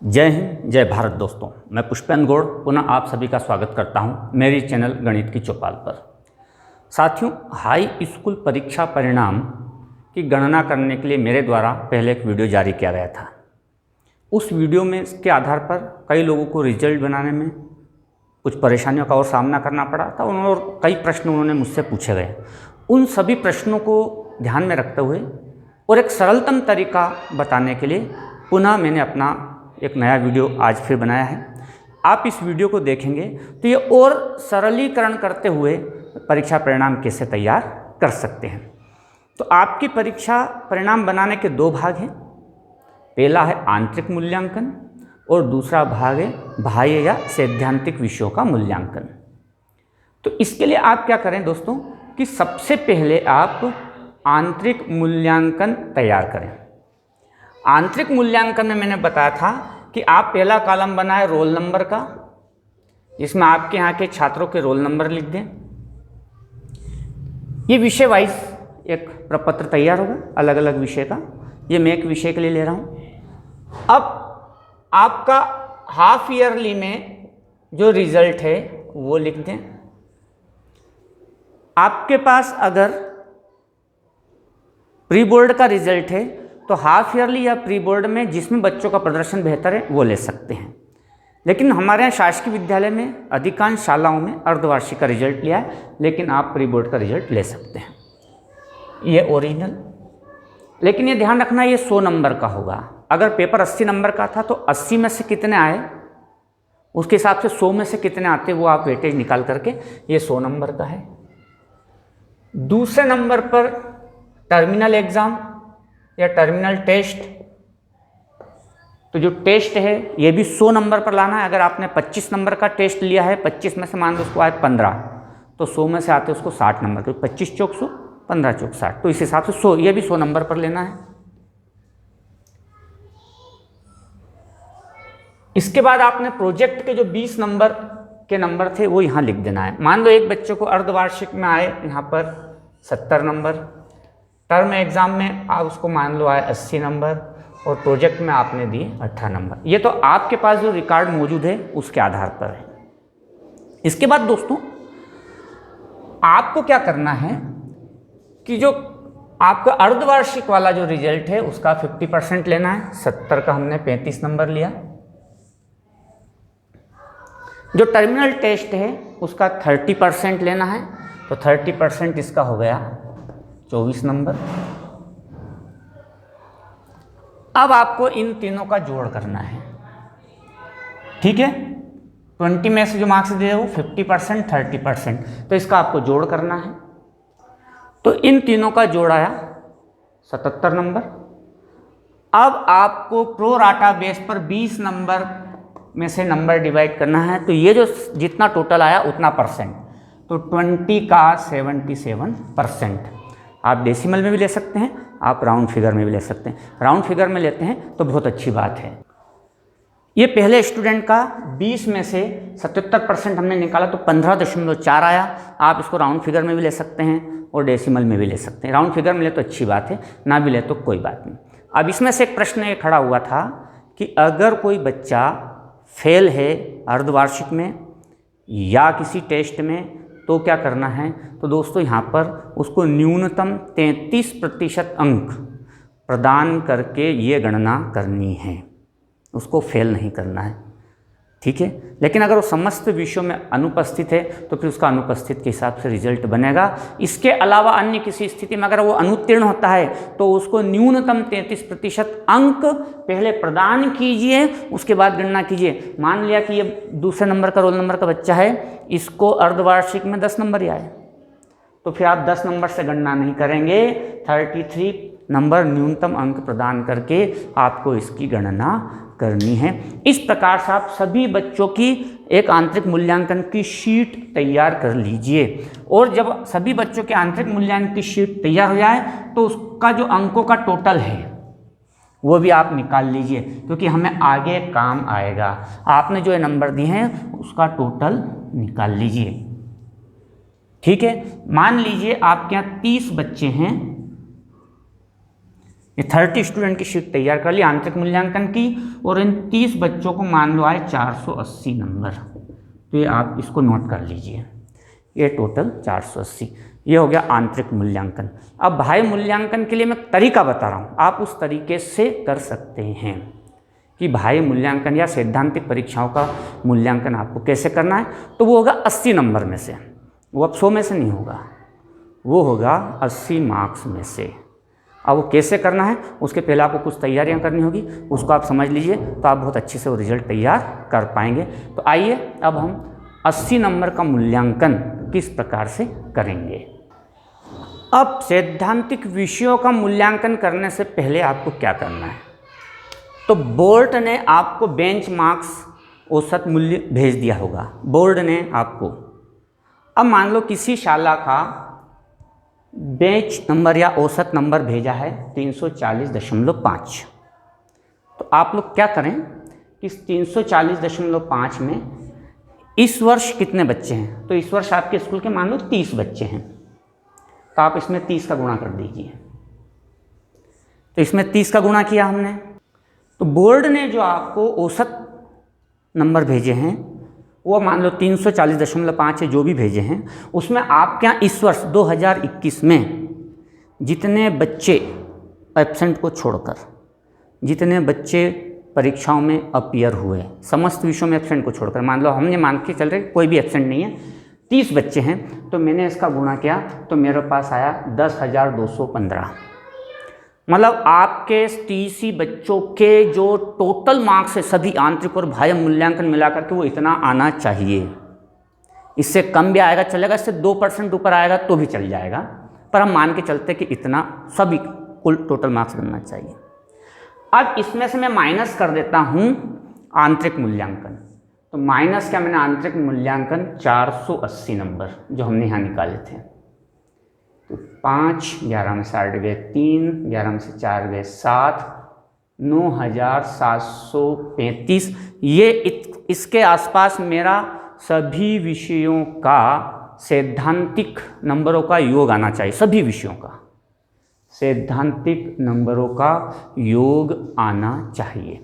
जय हिंद, जय भारत दोस्तों। मैं पुष्पेंद्र गौड़ पुनः आप सभी का स्वागत करता हूं मेरी चैनल गणित की चौपाल पर। साथियों, हाई स्कूल परीक्षा परिणाम की गणना करने के लिए मेरे द्वारा पहले एक वीडियो जारी किया गया था। उस वीडियो में इसके आधार पर कई लोगों को रिजल्ट बनाने में कुछ परेशानियों का और सामना करना पड़ा था और कई प्रश्न उन्होंने मुझसे पूछे गए। उन सभी प्रश्नों को ध्यान में रखते हुए और एक सरलतम तरीका बताने के लिए पुनः मैंने अपना एक नया वीडियो आज फिर बनाया है। आप इस वीडियो को देखेंगे तो ये और सरलीकरण करते हुए परीक्षा परिणाम कैसे तैयार कर सकते हैं। तो आपकी परीक्षा परिणाम बनाने के दो भाग हैं। पहला है आंतरिक मूल्यांकन और दूसरा भाग है बाह्य या सैद्धांतिक विषयों का मूल्यांकन। तो इसके लिए आप क्या करें दोस्तों कि सबसे पहले आप आंतरिक मूल्यांकन तैयार करें। आंतरिक मूल्यांकन में मैंने बताया था कि आप पहला कॉलम बनाए रोल नंबर का, जिसमें आपके यहाँ के छात्रों के रोल नंबर लिख दें। ये विषय वाइज एक प्रपत्र तैयार होगा अलग अलग विषय का। ये मैं एक विषय के लिए ले रहा हूँ। अब आपका हाफ ईयरली में जो रिजल्ट है वो लिख दें। आपके पास अगर प्री बोर्ड का रिजल्ट है तो हाफ ईयरली या प्री बोर्ड में जिसमें बच्चों का प्रदर्शन बेहतर है वो ले सकते हैं। लेकिन हमारे यहाँ शासकीय विद्यालय में अधिकांश शालाओं में अर्धवार्षिक का रिजल्ट लिया है, लेकिन आप प्री बोर्ड का रिजल्ट ले सकते हैं। ये ओरिजिनल, लेकिन ये ध्यान रखना ये 100 नंबर का होगा। अगर पेपर 80 नंबर का था तो 80 में से कितने आए उसके हिसाब से 100 में से कितने आते वो आप वेटेज निकाल करके ये 100 नंबर का है। दूसरे नंबर पर टर्मिनल एग्ज़ाम या टर्मिनल टेस्ट। तो जो टेस्ट है ये भी 100 नंबर पर लाना है। अगर आपने 25 नंबर का टेस्ट लिया है, 25 में से मान लो उसको आए 15, तो 100 में से आते उसको 60 नंबर, क्योंकि 25 चौक 100, 15 चौक 60, तो इस हिसाब से 100 ये भी 100 नंबर पर लेना है। इसके बाद आपने प्रोजेक्ट के जो 20 नंबर के नंबर थे वो यहाँ लिख देना है। मान लो एक बच्चे को अर्धवार्षिक में आए यहाँ पर 70 नंबर, टर्म एग्ज़ाम में आप उसको मान लो आए 80 नंबर और प्रोजेक्ट में आपने दिए 18 नंबर। ये तो आपके पास जो रिकॉर्ड मौजूद है उसके आधार पर है। इसके बाद दोस्तों आपको क्या करना है कि जो आपका अर्धवार्षिक वाला जो रिजल्ट है उसका 50% लेना है। 70 का हमने 35 नंबर लिया। जो टर्मिनल टेस्ट है उसका 30% लेना है, तो 30% इसका हो गया 24 नंबर। अब आपको इन तीनों का जोड़ करना है, ठीक है। 20 में से जो मार्क्स दे वो 50%, 30%, तो इसका आपको जोड़ करना है। तो इन तीनों का जोड़ आया 77 नंबर। अब आपको प्रो राटा बेस पर 20 नंबर में से नंबर डिवाइड करना है। तो ये जो जितना टोटल आया उतना परसेंट, तो 20 का 77%। आप डेसिमल में भी ले सकते हैं, आप राउंड फिगर में भी ले सकते हैं। राउंड फिगर में लेते हैं तो बहुत अच्छी बात है। ये पहले स्टूडेंट का 20 में से 77% हमने निकाला तो 15.4 आया। आप इसको राउंड फिगर में भी ले सकते हैं और डेसिमल में भी ले सकते हैं। राउंड फिगर में ले तो अच्छी बात है, ना भी ले तो कोई बात नहीं। अब इसमें से एक प्रश्न ये खड़ा हुआ था कि अगर कोई बच्चा फेल है अर्धवार्षिक में या किसी टेस्ट में तो क्या करना है। तो दोस्तों यहाँ पर उसको न्यूनतम 33% अंक प्रदान करके ये गणना करनी है, उसको फेल नहीं करना है, ठीक है। लेकिन अगर वो समस्त विषयों में अनुपस्थित है तो फिर उसका अनुपस्थित के हिसाब से रिजल्ट बनेगा। इसके अलावा अन्य किसी स्थिति में अगर वो अनुत्तीर्ण होता है तो उसको न्यूनतम 33% अंक पहले प्रदान कीजिए, उसके बाद गणना कीजिए। मान लिया कि ये दूसरे नंबर का रोल नंबर का बच्चा है, इसको अर्धवार्षिक में 10 नंबर ही आए, तो फिर आप 10 नंबर से गणना नहीं करेंगे। 33 नंबर न्यूनतम अंक प्रदान करके आपको इसकी गणना करनी है। इस प्रकार से आप सभी बच्चों की एक आंतरिक मूल्यांकन की शीट तैयार कर लीजिए। और जब सभी बच्चों के आंतरिक मूल्यांकन की शीट तैयार हो जाए तो उसका जो अंकों का टोटल है वो भी आप निकाल लीजिए, क्योंकि हमें आगे काम आएगा। आपने जो ये नंबर दिए हैं उसका टोटल निकाल लीजिए, ठीक है। मान लीजिए आपके यहाँ 30 बच्चे हैं, ये 30 स्टूडेंट की शीट तैयार कर ली आंतरिक मूल्यांकन की, और इन 30 बच्चों को मान लो आए 480 नंबर। तो ये आप इसको नोट कर लीजिए, ये टोटल 480, ये हो गया आंतरिक मूल्यांकन। अब बाह्य मूल्यांकन के लिए मैं तरीका बता रहा हूँ, आप उस तरीके से कर सकते हैं कि बाह्य मूल्यांकन या सैद्धांतिक परीक्षाओं का मूल्यांकन आपको कैसे करना है। तो वो होगा 80 नंबर में से, वो अब 100 में से नहीं होगा, वो होगा 80 मार्क्स में से। अब वो कैसे करना है, उसके पहले आपको कुछ तैयारियां करनी होगी, उसको आप समझ लीजिए तो आप बहुत अच्छे से वो रिजल्ट तैयार कर पाएंगे। तो आइए अब हम 80 नंबर का मूल्यांकन किस प्रकार से करेंगे। अब सैद्धांतिक विषयों का मूल्यांकन करने से पहले आपको क्या करना है, तो बोर्ड ने आपको बेंच मार्क्स औसत मूल्य भेज दिया होगा, बोर्ड ने आपको। अब मान लो किसी शाला का बेंच नंबर या औसत नंबर भेजा है 340.5, तो आप लोग क्या करें कि इस 340.5 में इस वर्ष कितने बच्चे हैं, तो इस वर्ष आपके स्कूल के मान लो 30 बच्चे हैं, तो आप इसमें 30 का गुणा कर दीजिए। तो इसमें 30 का गुणा किया हमने, तो बोर्ड ने जो आपको औसत नंबर भेजे हैं वो मान लो 340.5 जो भी भेजे हैं, उसमें आपके यहाँ इस वर्ष 2021 में जितने बच्चे एब्सेंट को छोड़कर जितने बच्चे परीक्षाओं में अपीयर हुए, समस्त विषयों में एब्सेंट को छोड़कर, मान लो हमने मान के चल रहे कोई भी एब्सेंट नहीं है, 30 बच्चे हैं, तो मैंने इसका गुणा किया तो मेरे पास आया 10,215। मतलब आपके 30 बच्चों के जो टोटल मार्क्स है सभी आंतरिक और बाह्य मूल्यांकन मिलाकर के वो इतना आना चाहिए। इससे कम भी आएगा चलेगा, इससे 2% ऊपर आएगा तो भी चल जाएगा, पर हम मान के चलते कि इतना सभी कुल टोटल मार्क्स बनना चाहिए। अब इसमें से मैं माइनस कर देता हूँ आंतरिक मूल्यांकन, तो माइनस क्या, मैंने आंतरिक मूल्यांकन 480 नंबर जो हमने यहाँ निकाले थे, तो 5, 11 में 60 गए 3, 11 में से 4 गए 7, 9,735, ये इसके आसपास मेरा सभी विषयों का सैद्धांतिक नंबरों का योग आना चाहिए, सभी विषयों का सैद्धांतिक नंबरों का योग आना चाहिए।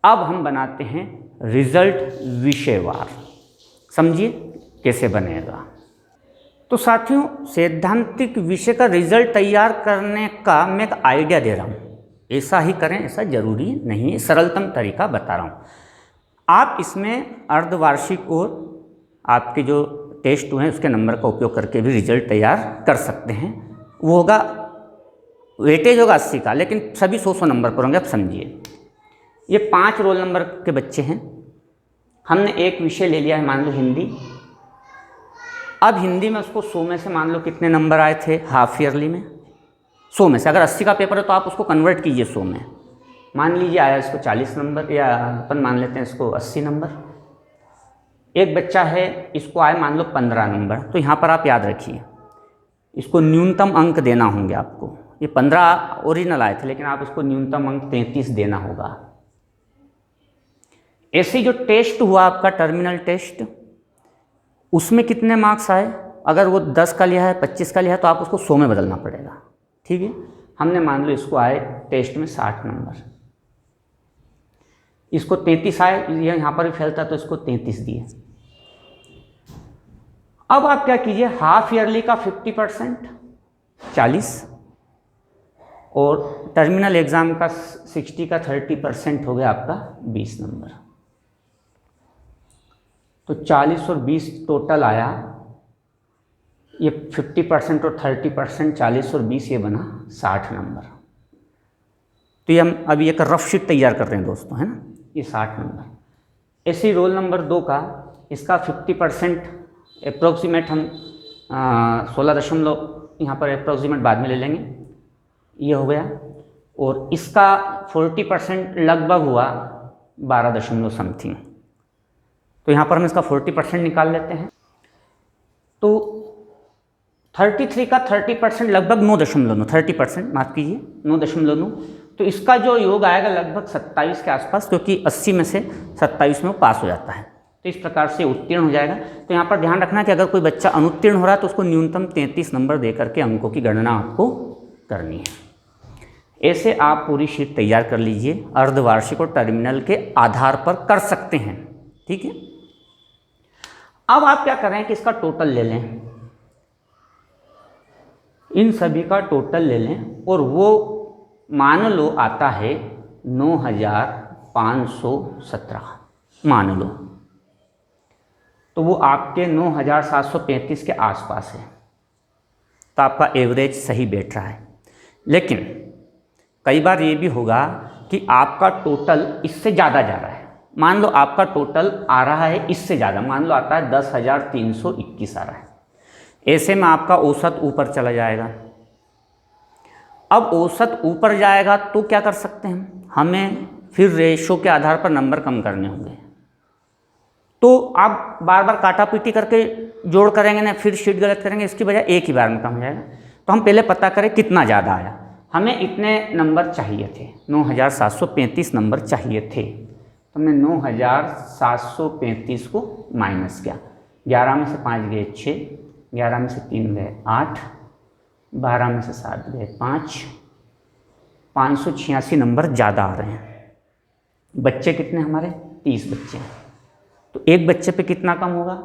अब हम बनाते हैं रिजल्ट विषयवार, समझिए कैसे बनेगा। तो साथियों, सैद्धांतिक विषय का रिजल्ट तैयार करने का मैं एक आइडिया दे रहा हूँ, ऐसा ही करें ऐसा जरूरी नहीं है, सरलतम तरीका बता रहा हूँ। आप इसमें अर्धवार्षिक और आपके जो टेस्ट हुए हैं उसके नंबर का उपयोग करके भी रिजल्ट तैयार कर सकते हैं। वो होगा, वेटेज होगा 80 का, लेकिन सभी 100 नंबर पर होंगे। आप समझिए, ये 5 रोल नंबर के बच्चे हैं, हमने एक विषय ले लिया है मान लो हिंदी। अब हिंदी में उसको 100 में से मान लो कितने नंबर आए थे हाफ ईयरली में, 100 में से, अगर 80 का पेपर है तो आप उसको कन्वर्ट कीजिए 100 में, मान लीजिए आया इसको 40 नंबर, या अपन मान लेते हैं इसको 80 नंबर। एक बच्चा है, इसको आए मान लो 15 नंबर, तो यहाँ पर आप याद रखिए इसको न्यूनतम अंक देना होंगे आपको। ये 15 ओरिजिनल आए थे, लेकिन आप इसको न्यूनतम अंक 33 देना होगा। ऐसे जो टेस्ट हुआ आपका टर्मिनल टेस्ट, उसमें कितने मार्क्स आए, अगर वो 10 का लिया है 25 का लिया है तो आप उसको 100 में बदलना पड़ेगा, ठीक है। हमने मान लो इसको आए टेस्ट में 60 नंबर, इसको 33 आए, ये यहाँ पर भी फैलता तो इसको 33 दिए। अब आप क्या कीजिए, हाफ ईयरली का 50% 40 और टर्मिनल एग्जाम का 60 का 30% हो गया आपका 20 नंबर। तो 40 और 20 टोटल आया, ये 50% और 30%, 40 और 20 ये बना 60 नंबर। तो ये हम अभी एक रफ शीट तैयार कर रहे हैं दोस्तों, है ना, ये 60 नंबर। ऐसे रोल नंबर 2 का, इसका 50% अप्रोक्सीमेट हम 16 यहाँ पर अप्रोक्सीमेट बाद में ले लेंगे, ये हो गया। और इसका 40% लगभग हुआ 12 समथिंग, तो यहाँ पर हम इसका 40% निकाल लेते हैं। तो 33 का 30% लगभग 9.9, 30% माफ़ कीजिए 9.9, तो इसका जो योग आएगा लगभग 27 के आसपास, क्योंकि 80 में से 27 में वो पास हो जाता है, तो इस प्रकार से उत्तीर्ण हो जाएगा। तो यहाँ पर ध्यान रखना कि अगर कोई बच्चा अनुत्तीर्ण हो रहा है तो उसको न्यूनतम 33 नंबर दे करके अंकों की गणना आपको करनी है। ऐसे आप पूरी शीट तैयार कर लीजिए, अर्धवार्षिक और टर्मिनल के आधार पर कर सकते हैं। ठीक है, अब आप क्या करें कि इसका टोटल ले लें, इन सभी का टोटल ले लें और वो मान लो आता है 9517 मान लो, तो वो आपके 9735 के आसपास है, तो आपका एवरेज सही बैठ रहा है। लेकिन कई बार ये भी होगा कि आपका टोटल इससे ज़्यादा जा रहा है। मान लो आपका टोटल आ रहा है इससे ज़्यादा, मान लो आता है 10,321 आ रहा है, ऐसे में आपका औसत ऊपर चला जाएगा। अब औसत ऊपर जाएगा तो क्या कर सकते हैं, हमें फिर रेशो के आधार पर नंबर कम करने होंगे। तो आप बार बार काटा पीटी करके जोड़ करेंगे ना, फिर शीट गलत करेंगे, इसकी बजाय एक ही बार में कम हो जाएगा। तो हम पहले पता करें कितना ज़्यादा आया। हमें इतने नंबर चाहिए थे, 9735 नंबर चाहिए थे, तो हमने 9735 को माइनस किया। 11 में से 5 गए 6, 11 में से 3 गए 8, 12 में से 7 गए 5, 586 नंबर ज़्यादा आ रहे हैं। बच्चे कितने हमारे 30 बच्चे हैं, तो एक बच्चे पे कितना कम होगा,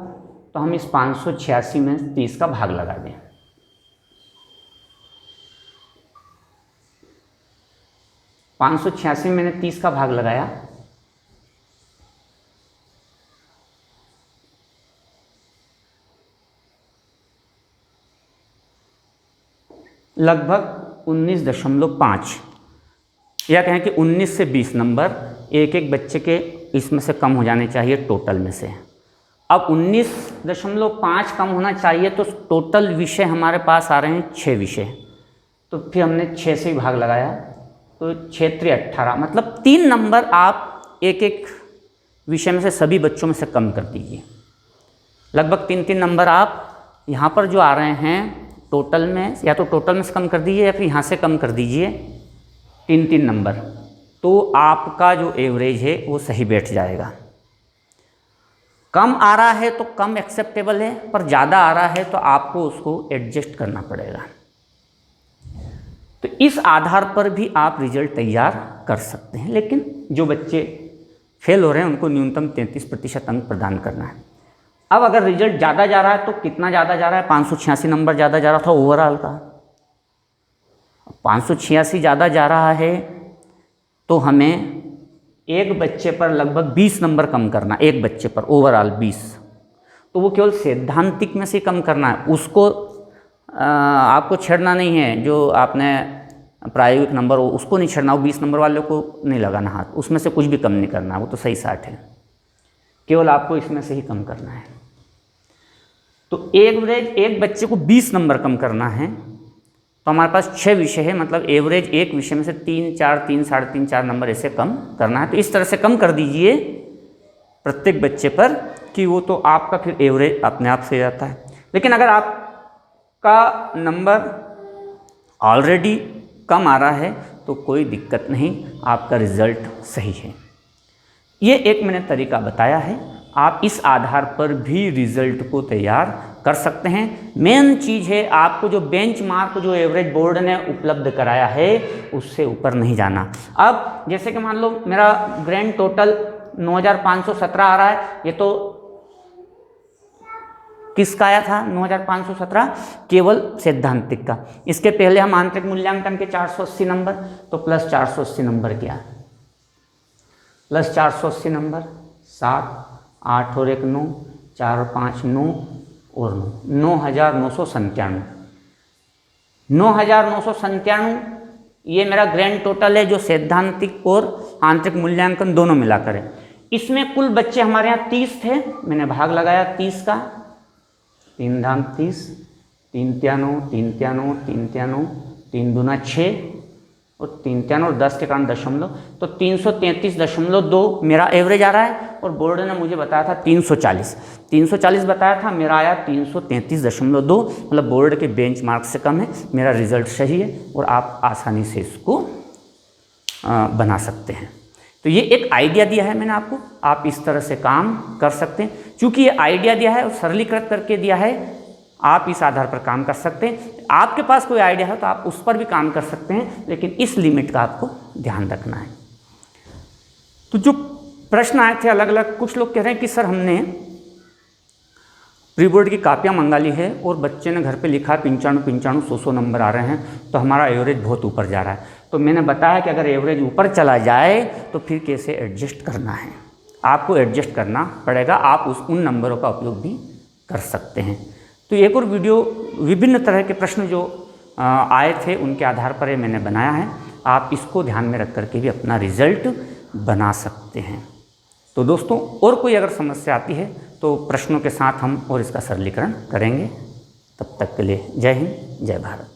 तो हम इस 586 में 30 का भाग लगा दें। पाँच सौ 86 में मैंने 30 का भाग लगाया, लगभग 19.5 या कहें कि 19 से 20 नंबर एक एक बच्चे के इसमें से कम हो जाने चाहिए टोटल में से। अब 19.5 कम होना चाहिए, तो टोटल विषय हमारे पास आ रहे हैं 6 विषय, तो फिर हमने 6 से ही भाग लगाया, तो 6 3 18, मतलब 3 नंबर आप एक एक विषय में से सभी बच्चों में से कम कर दीजिए। लगभग 3 नंबर आप यहाँ पर जो आ रहे हैं टोटल में, या तो टोटल में से कम कर दीजिए या फिर यहाँ से कम कर दीजिए 3 नंबर, तो आपका जो एवरेज है वो सही बैठ जाएगा। कम आ रहा है तो कम एक्सेप्टेबल है, पर ज़्यादा आ रहा है तो आपको उसको एडजस्ट करना पड़ेगा। तो इस आधार पर भी आप रिजल्ट तैयार कर सकते हैं, लेकिन जो बच्चे फेल हो रहे हैं उनको न्यूनतम 33% अंक प्रदान करना है। अब अगर रिजल्ट ज़्यादा जा रहा है तो कितना ज़्यादा जा रहा है, 586 नंबर ज़्यादा जा रहा था ओवरऑल का, 586 ज़्यादा जा रहा है तो हमें एक बच्चे पर लगभग 20 नंबर कम करना, एक बच्चे पर ओवरऑल 20, तो वो केवल सैद्धांतिक में से कम करना है, उसको आपको छेड़ना नहीं है। जो आपने प्रायोगिक नंबर हो उसको नहीं छेड़ना, वो 20 नंबर वाले को नहीं लगाना हाथ, उसमें से कुछ भी कम नहीं करना, वो तो सही 60 है, केवल आपको इसमें से ही कम करना है। तो एवरेज एक बच्चे को 20 नंबर कम करना है, तो हमारे पास 6 विषय है, मतलब एवरेज एक विषय में से 3 4 3 साढ़े 3 4 नंबर ऐसे कम करना है। तो इस तरह से कम कर दीजिए प्रत्येक बच्चे पर कि वो तो आपका फिर एवरेज अपने आप से जाता है। लेकिन अगर आपका नंबर ऑलरेडी कम आ रहा है तो कोई दिक्कत नहीं, आपका रिजल्ट सही है। ये एक मैंने तरीका बताया है, आप इस आधार पर भी रिजल्ट को तैयार कर सकते हैं। मेन चीज़ है आपको जो बेंचमार्क जो एवरेज बोर्ड ने उपलब्ध कराया है उससे ऊपर नहीं जाना। अब जैसे कि मान लो मेरा ग्रैंड टोटल 9517 आ रहा है, ये तो किसका आया था 9517, केवल सैद्धांतिक का। इसके पहले हम आंतरिक मूल्यांकन के 480 नंबर, तो प्लस 480 नंबर किया, प्लस 480 नंबर 7 8 और 1 9 4 और 5 9 और 9,997 9,997 ये मेरा ग्रैंड टोटल है जो सैद्धांतिक और आंतरिक मूल्यांकन दोनों मिलाकर है। इसमें कुल बच्चे हमारे यहाँ 30 थे, मैंने भाग लगाया 30 का, 3 धाम 30, 3 त्या 9 3 त्या 9 3 त्या 9 3 दूना 6 और 3 त्या 9 और 10 के कारण दशमलव, तो 333.2 मेरा एवरेज आ रहा है। और बोर्ड ने मुझे बताया था 340 बताया था, मेरा आया 333.2, मतलब बोर्ड के बेंचमार्क से कम है, मेरा रिजल्ट सही है और आप आसानी से इसको बना सकते हैं। तो ये एक आइडिया दिया है मैंने आपको, आप इस तरह से काम कर सकते हैं। चूँकि ये आइडिया दिया है और सरलीकृत करके दिया है, आप इस आधार पर काम कर सकते हैं। आपके पास कोई आइडिया है तो आप उस पर भी काम कर सकते हैं, लेकिन इस लिमिट का आपको ध्यान रखना है। तो जो प्रश्न आए थे अलग अलग, कुछ लोग कह रहे हैं कि सर हमने प्री बोर्ड की कापियाँ मंगा ली है और बच्चे ने घर पे लिखा 95 100 नंबर आ रहे हैं, तो हमारा एवरेज बहुत ऊपर जा रहा है। तो मैंने बताया कि अगर एवरेज ऊपर चला जाए तो फिर कैसे एडजस्ट करना है, आपको एडजस्ट करना पड़ेगा। आप उन नंबरों का उपयोग भी कर सकते हैं। तो एक और वीडियो विभिन्न तरह के प्रश्न जो आए थे उनके आधार पर ये मैंने बनाया है, आप इसको ध्यान में रख करके भी अपना रिजल्ट बना सकते हैं। तो दोस्तों, और कोई अगर समस्या आती है तो प्रश्नों के साथ हम और इसका सरलीकरण करेंगे। तब तक के लिए जय हिंद, जय भारत।